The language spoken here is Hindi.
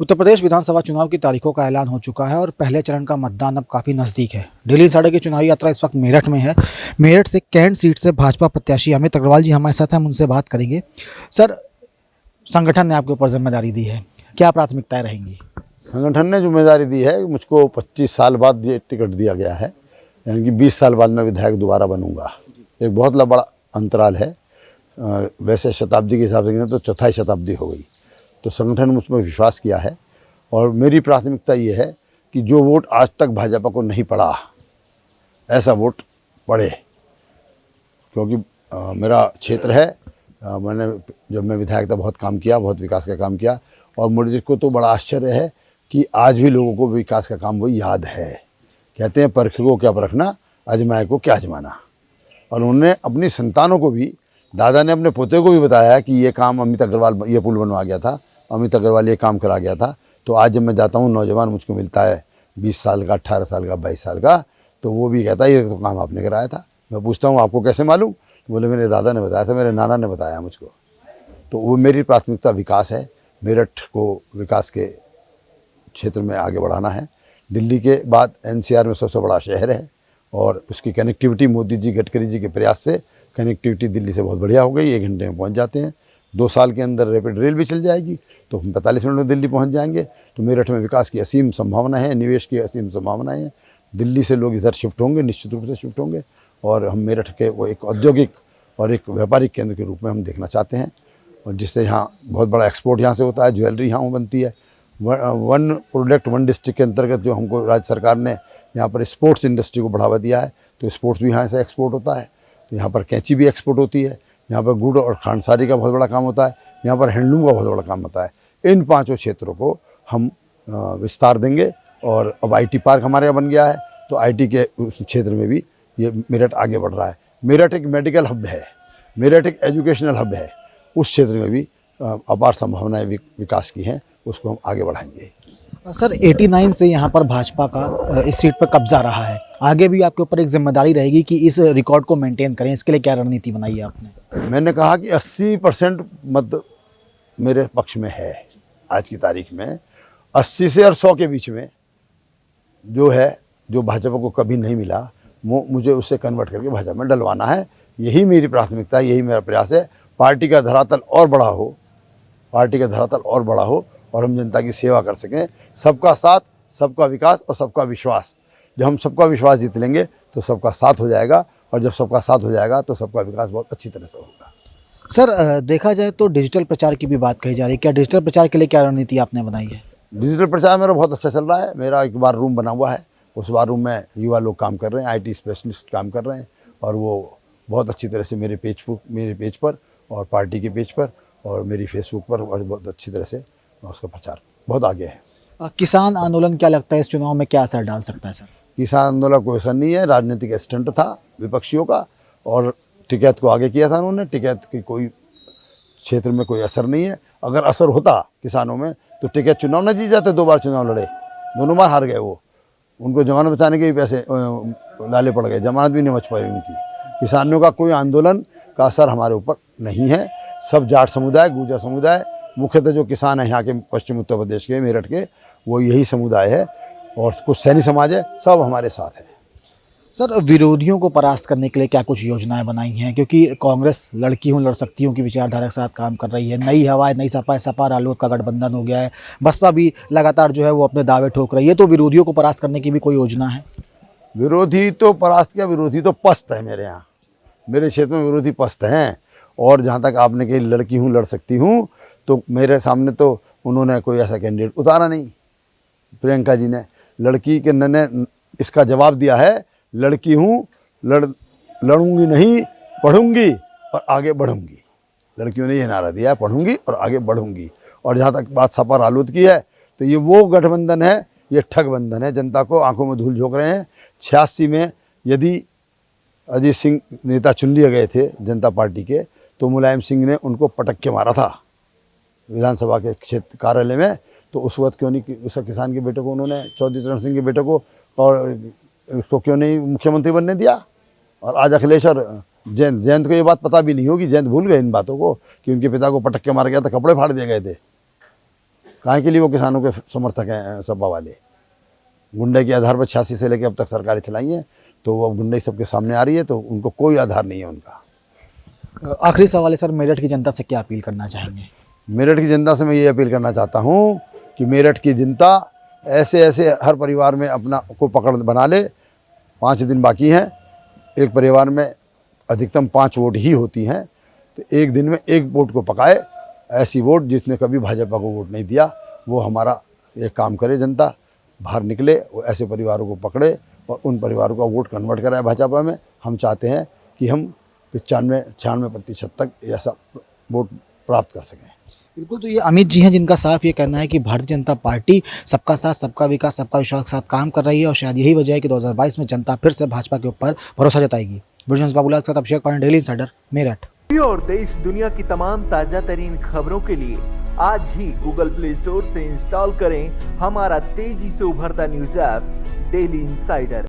उत्तर प्रदेश विधानसभा चुनाव की तारीखों का ऐलान हो चुका है और पहले चरण का मतदान अब काफ़ी नज़दीक है। दिल्ली साढ़े की चुनावी यात्रा इस वक्त मेरठ में है। मेरठ से कैंट सीट से भाजपा प्रत्याशी अमित अग्रवाल जी हमारे साथ हैं, हम उनसे बात करेंगे। सर, संगठन ने आपके ऊपर जिम्मेदारी दी है, क्या प्राथमिकताएं रहेंगी? संगठन ने जिम्मेदारी दी है, मुझको 25 साल बाद ये टिकट दिया गया है, यानी कि 20 साल बाद मैं विधायक दोबारा बनूंगा। एक बहुत बड़ा अंतराल है। वैसे शताब्दी के हिसाब से गिने तो चौथाई शताब्दी हो गई, तो संगठन ने मुझमें विश्वास किया है। और मेरी प्राथमिकता ये है कि जो वोट आज तक भाजपा को नहीं पड़ा, ऐसा वोट पड़े, क्योंकि मेरा क्षेत्र है। मैंने जब मैं विधायक था बहुत काम किया, बहुत विकास का काम किया, और मुझे को तो बड़ा आश्चर्य है कि आज भी लोगों को विकास का काम वो याद है। कहते हैं परख को क्या परखना, आजमाए को क्या आजमाना। और उन्होंने अपनी संतानों को भी, दादा ने अपने पोते को भी बताया कि ये काम अमित अग्रवाल, ये पुल बनवा गया था, अमित अग्रवाल ये काम करा गया था। तो आज जब मैं जाता हूँ, नौजवान मुझको मिलता है 20 साल का, 18 साल का, 22 साल का, तो वो भी कहता है ये तो काम आपने कराया था। मैं पूछता हूँ आपको कैसे मालूम? तो बोले मेरे दादा ने बताया था, मेरे नाना ने बताया मुझको। तो वो मेरी प्राथमिकता विकास है। मेरठ को विकास के क्षेत्र में आगे बढ़ाना है। दिल्ली के बाद एनसीआर में सबसे बड़ा शहर है, और उसकी कनेक्टिविटी मोदी जी, गडकरी जी के प्रयास से कनेक्टिविटी दिल्ली से बहुत बढ़िया हो गई। 1 घंटे में पहुंच जाते हैं। 2 साल के अंदर रैपिड रेल भी चल जाएगी, तो हम 45 मिनट में दिल्ली पहुंच जाएंगे। तो मेरठ में विकास की असीम संभावना है, निवेश की असीम संभावनाएं हैं। दिल्ली से लोग इधर शिफ्ट होंगे, निश्चित रूप से शिफ्ट होंगे, और हम मेरठ के वो एक औद्योगिक और एक व्यापारिक केंद्र के रूप में हम देखना चाहते हैं। और जिससे यहाँ बहुत बड़ा एक्सपोर्ट यहाँ से होता है, ज्वेलरी यहाँ बनती है। वन प्रोडक्ट वन डिस्ट्रिक्ट के अंतर्गत जो हमको राज्य सरकार ने यहाँ पर स्पोर्ट्स इंडस्ट्री को बढ़ावा दिया है, तो स्पोर्ट्स भी यहाँ से एक्सपोर्ट होता है। तो यहाँ पर कैंची भी एक्सपोर्ट होती है, यहाँ पर गुड़ और खांडसारी का बहुत बड़ा काम होता है, यहाँ पर हैंडलूम का बहुत बड़ा काम होता है। इन 5 क्षेत्रों को हम विस्तार देंगे। और अब IT पार्क हमारे यहाँ बन गया है, तो IT के उस क्षेत्र में भी ये मेरठ आगे बढ़ रहा है। मेरठ एक मेडिकल हब है, मेरठ एक एजुकेशनल हब है। उस क्षेत्र में भी अपार संभावनाएं विकास की हैं, उसको हम आगे बढ़ाएंगे। सर, 89 से यहाँ पर भाजपा का इस सीट पर कब्जा रहा है। आगे भी आपके ऊपर एक जिम्मेदारी रहेगी कि इस रिकॉर्ड को मेंटेन करें। इसके लिए क्या रणनीति बनाई है आपने? मैंने कहा कि 80% मत मेरे पक्ष में है। आज की तारीख में 80 से और 100 के बीच में जो है, जो भाजपा को कभी नहीं मिला, वो मुझे उससे कन्वर्ट करके भाजपा में डलवाना है। यही मेरी प्राथमिकता है, यही मेरा प्रयास है। पार्टी का धरातल और बड़ा हो, पार्टी का धरातल और बड़ा हो, और हम जनता की सेवा कर सकें। सबका साथ, सबका विकास और सबका विश्वास। जब हम सबका विश्वास जीत लेंगे तो सबका साथ हो जाएगा, और जब सबका साथ हो जाएगा तो सबका विकास बहुत अच्छी तरह से होगा। सर, देखा जाए तो डिजिटल प्रचार की भी बात कही जा रही है। क्या डिजिटल प्रचार के लिए क्या रणनीति आपने बनाई है? डिजिटल प्रचार मेरा बहुत अच्छा चल रहा है। मेरा एक बार रूम बना हुआ है, उस बार रूम में युवा लोग काम कर रहे हैं, IT स्पेशलिस्ट काम कर रहे हैं, और वो बहुत अच्छी तरह से मेरे पेज पर और पार्टी के पेज पर और मेरी फेसबुक पर और बहुत अच्छी तरह से उसका प्रचार बहुत आगे है। किसान आंदोलन क्या लगता है इस चुनाव में क्या असर डाल सकता है? सर, किसान आंदोलन कोई असर नहीं है, राजनीतिक स्टंट था विपक्षियों का, और टिकैत को आगे किया था उन्होंने। टिकैत की कोई क्षेत्र में कोई असर नहीं है। अगर असर होता किसानों में तो टिकैत चुनाव न जीत जाते। 2 बार चुनाव लड़े, दोनों बार हार गए वो। उनको जमानत बचाने के भी पैसे लाले पड़ गए, जमानत भी नहीं बच पाई उनकी। किसानों का कोई आंदोलन का असर हमारे ऊपर नहीं है। सब जाट समुदाय, गुर्जर समुदाय, मुख्यतः जो किसान है यहाँ के पश्चिम उत्तर प्रदेश के, मेरठ के, वो यही समुदाय है, और कुछ सैनी समाज है, सब हमारे साथ है। सर, विरोधियों को परास्त करने के लिए क्या कुछ योजनाएं बनाई हैं? क्योंकि कांग्रेस लड़की हूँ लड़ सकती हूँ की विचारधारा के साथ काम कर रही है। नई हवा है, नई सपा है, सपा रालोद का गठबंधन हो गया है। बसपा भी लगातार जो है वो अपने दावे ठोक रही है। तो विरोधियों को परास्त करने की भी कोई योजना है? विरोधी तो परास्त क्या, विरोधी तो पस्त है मेरे यहाँ। मेरे क्षेत्र में विरोधी पस्त हैं। और जहाँ तक आपने कही लड़की हूँ लड़ सकती हूँ, तो मेरे सामने तो उन्होंने कोई ऐसा कैंडिडेट उतारा नहीं। प्रियंका जी ने लड़की के ने इसका जवाब दिया है, लड़की हूँ, लड़ूंगी नहीं, पढ़ूंगी और आगे बढ़ूंगी। लड़कियों ने ये नारा दिया है, पढ़ूंगी और आगे बढ़ूंगी। और जहाँ तक बात सपा रालोद की है, तो ये वो गठबंधन है, ये ठगबंधन है। जनता को आंखों में धूल झोंक रहे हैं। 86 में यदि अजीत सिंह नेता चुन लिए गए थे जनता पार्टी के, तो मुलायम सिंह ने उनको पटक के मारा था विधानसभा के क्षेत्र कार्यालय में। तो उस वक्त क्यों नहीं उस किसान के बेटे को उन्होंने, चौधरी चरण सिंह के बेटे को, और उसको क्यों नहीं मुख्यमंत्री बनने दिया? और आज अखिलेश और जयंत को ये बात पता भी नहीं होगी। जयंत भूल गए इन बातों को कि उनके पिता को पटक के मारा गया था, कपड़े फाड़ दिए गए थे। काहे के लिए वो किसानों के समर्थक हैं सपा वाले। गुंडे के आधार पर 86 से लेकर अब तक सरकारें चलाई हैं, तो वो गुंडे सबके सामने आ रही है, तो उनको कोई आधार नहीं है उनका। आखिरी सवाल है सर, मेरठ की जनता से क्या अपील करना चाहेंगे? मेरठ की जनता से मैं ये अपील करना चाहता हूँ कि मेरठ की जनता ऐसे ऐसे हर परिवार में अपना को पकड़ बना ले। 5 दिन बाकी हैं, एक परिवार में अधिकतम 5 वोट ही होती हैं, तो एक दिन में एक वोट को पकाए। ऐसी वोट जिसने कभी भाजपा को वोट नहीं दिया, वो हमारा एक काम करे, जनता बाहर निकले, वो ऐसे परिवारों को पकड़े और उन परिवारों का वोट कन्वर्ट कराए भाजपा में। हम चाहते हैं कि हम 95-96% तक ऐसा वोट प्राप्त कर सकें। बिल्कुल, तो ये अमित जी हैं जिनका साफ ये कहना है कि भारतीय जनता पार्टी सबका साथ, सबका विकास, सबका विश्वास के साथ काम कर रही है और शायद यही वजह है कि 2022 में जनता फिर से भाजपा के ऊपर भरोसा जताएगी। वीडियो बाबूलाल के साथ अभिषेक पांडे, डेली इंसाइडर, मेरठ। और देश दुनिया की तमाम ताजा तरीन खबरों के लिए आज ही गूगल प्ले स्टोर से इंस्टॉल करें हमारा तेजी से उभरता न्यूज ऐप डेली इंसाइडर।